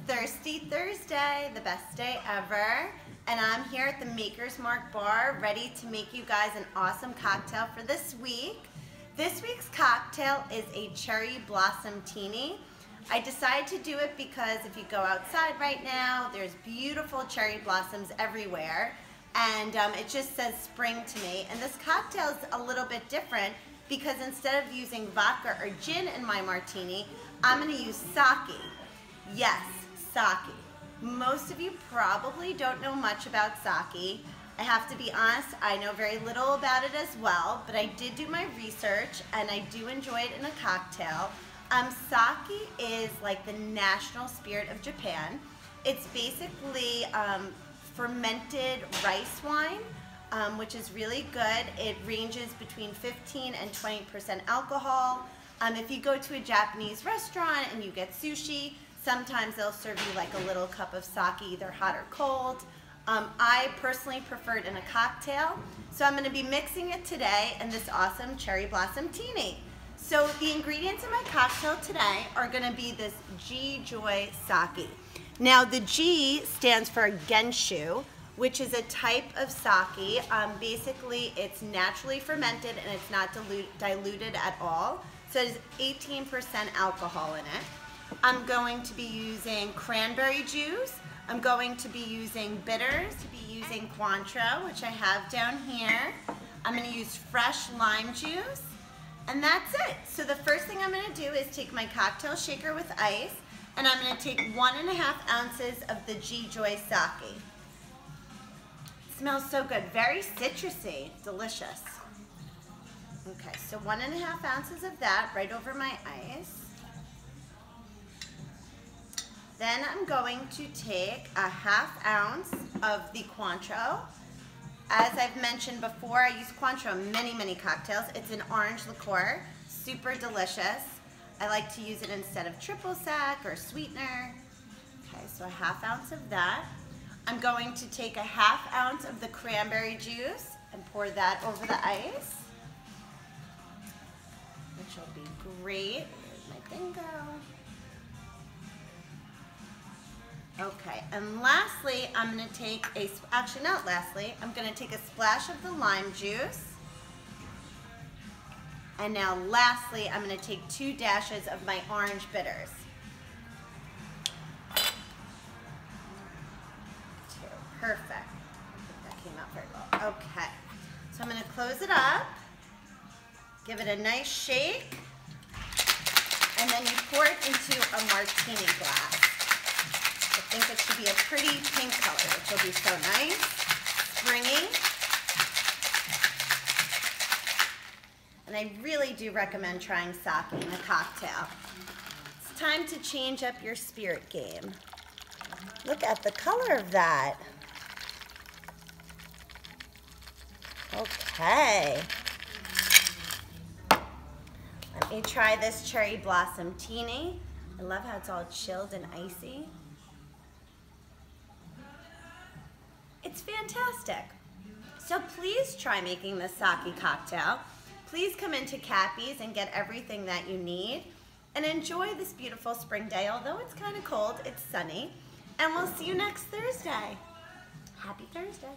Thirsty Thursday, the best day ever, and I'm here at the Maker's Mark Bar ready to make you guys an awesome cocktail for this week. This week's cocktail is a cherry Blossom-Tini. I decided to do it because if you go outside right now, there's beautiful cherry blossoms everywhere, and it just says spring to me. And this cocktail is a little bit different because instead of using vodka or gin in my martini, I'm going to use sake. Yes, sake. Most of you probably don't know much about sake. I have to be honest, I know very little about it as well, but I did do my research and I do enjoy it in a cocktail. Sake is like the national spirit of Japan. It's basically fermented rice wine, which is really good. It ranges between 15 and 20% alcohol. If you go to a Japanese restaurant and you get sushi, sometimes they'll serve you like a little cup of sake, either hot or cold. I personally prefer it in a cocktail, so I'm going to be mixing it today in this awesome cherry Blossom-Tini. So the ingredients in my cocktail today are going to be this G-Joy sake. Now the G stands for Genshu, which is a type of sake. Basically it's naturally fermented and it's not diluted at all. So it is 18% alcohol in it. I'm going to be using cranberry juice. I'm going to be using bitters, to be using Cointreau, which I have down here. I'm going to use fresh lime juice, and that's it. So the first thing I'm going to do is take my cocktail shaker with ice, and I'm going to take 1.5 ounces of the G-Joy sake. It smells so good, very citrusy, delicious. Okay, so 1.5 ounces of that right over my ice. Then I'm going to take 1/2 ounce of the Cointreau. As I've mentioned before, I use Cointreau in many cocktails. It's an orange liqueur, super delicious. I like to use it instead of triple sec or sweetener. Okay, so 1/2 ounce of that. I'm going to take 1/2 ounce of the cranberry juice and pour that over the ice, which will be great. There's my bingo. Okay, and lastly, I'm going to take I'm going to take a splash of the lime juice. And now lastly, I'm going to take 2 dashes of my orange bitters. 2, perfect. I think that came out very well. Okay, so I'm going to close it up, give it a nice shake, and then you pour it into a martini glass. I think it should be a pretty pink color, which will be so nice, springy. And I really do recommend trying sake in a cocktail. It's time to change up your spirit game. Look at the color of that. Okay. Let me try this cherry Blossom-Tini. I love how it's all chilled and icy. It's fantastic. So please try making this sake cocktail. Please come into Cappy's and get everything that you need and enjoy this beautiful spring day. Although it's kind of cold, it's sunny. And we'll see you next Thursday. Happy Thursday.